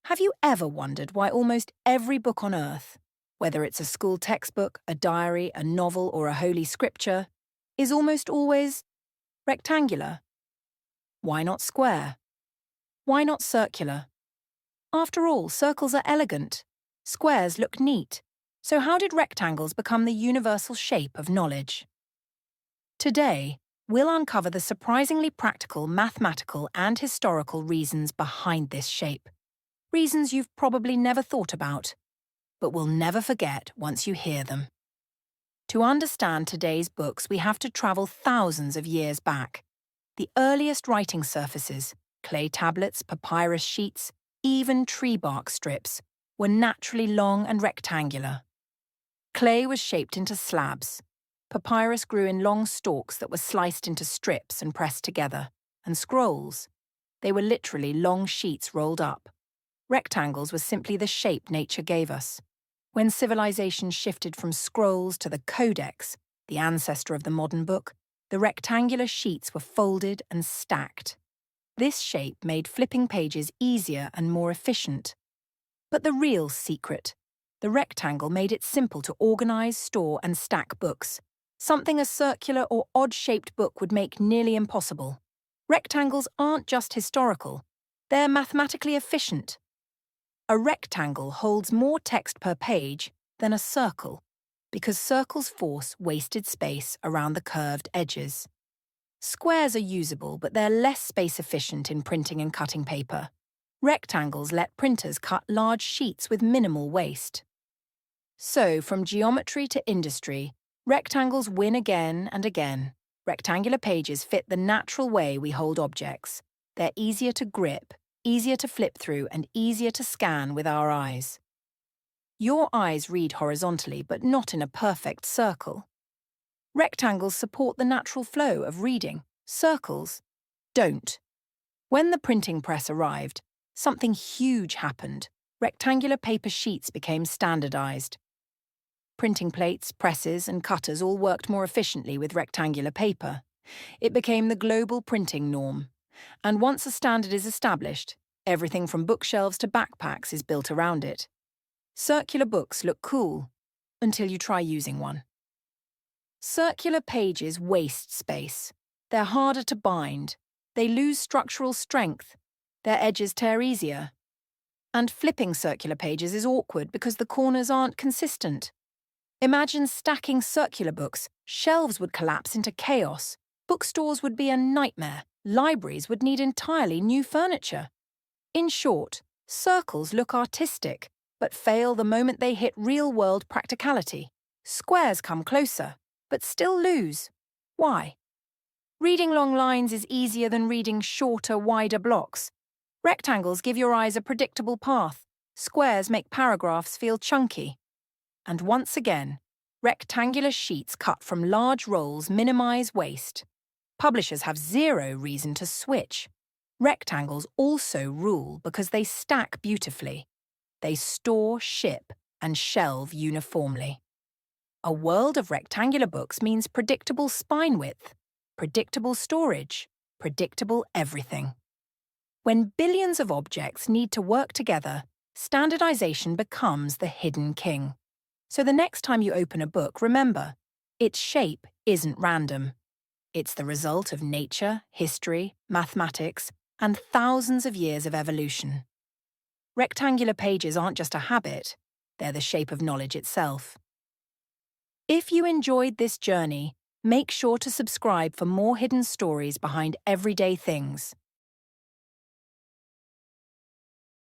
Have you ever wondered why almost every book on Earth, whether it's a school textbook, a diary, a novel, or a holy scripture, is almost always rectangular? Why not square? Why not circular? After all, circles are elegant. Squares look neat. So how did rectangles become the universal shape of knowledge? Today, we'll uncover the surprisingly practical, mathematical, and historical reasons behind this shape. Reasons you've probably never thought about, but will never forget once you hear them. To understand today's books, we have to travel thousands of years back. The earliest writing surfaces, clay tablets, papyrus sheets, even tree bark strips, were naturally long and rectangular. Clay was shaped into slabs. Papyrus grew in long stalks that were sliced into strips and pressed together. And scrolls, they were literally long sheets rolled up. Rectangles were simply the shape nature gave us. When civilization shifted from scrolls to the codex, the ancestor of the modern book, the rectangular sheets were folded and stacked. This shape made flipping pages easier and more efficient. But the real secret, the rectangle made it simple to organize, store, and stack books, something a circular or odd-shaped book would make nearly impossible. Rectangles aren't just historical, they're mathematically efficient. A rectangle holds more text per page than a circle, because circles force wasted space around the curved edges. Squares are usable, but they're less space-efficient in printing and cutting paper. Rectangles let printers cut large sheets with minimal waste. So, from geometry to industry, rectangles win again and again. Rectangular pages fit the natural way we hold objects. They're easier to grip, easier to flip through, and easier to scan with our eyes. Your eyes read horizontally, but not in a perfect circle. Rectangles support the natural flow of reading. Circles don't. When the printing press arrived, something huge happened. Rectangular paper sheets became standardized. Printing plates, presses, and cutters all worked more efficiently with rectangular paper. It became the global printing norm. And once a standard is established, everything from bookshelves to backpacks is built around it. Circular books look cool until you try using one. Circular pages waste space. They're harder to bind. They lose structural strength. Their edges tear easier. And flipping circular pages is awkward because the corners aren't consistent. Imagine stacking circular books. Shelves would collapse into chaos. Bookstores would be a nightmare. Libraries would need entirely new furniture. In short, circles look artistic, but fail the moment they hit real-world practicality. Squares come closer, but still lose. Why? Reading long lines is easier than reading shorter, wider blocks. Rectangles give your eyes a predictable path. Squares make paragraphs feel chunky. And once again, rectangular sheets cut from large rolls minimize waste. Publishers have zero reason to switch. Rectangles also rule because they stack beautifully. They store, ship, and shelve uniformly. A world of rectangular books means predictable spine width, predictable storage, predictable everything. When billions of objects need to work together, standardization becomes the hidden king. So the next time you open a book, remember, its shape isn't random. It's the result of nature, history, mathematics, and thousands of years of evolution. Rectangular pages aren't just a habit, they're the shape of knowledge itself. If you enjoyed this journey, make sure to subscribe for more hidden stories behind everyday things.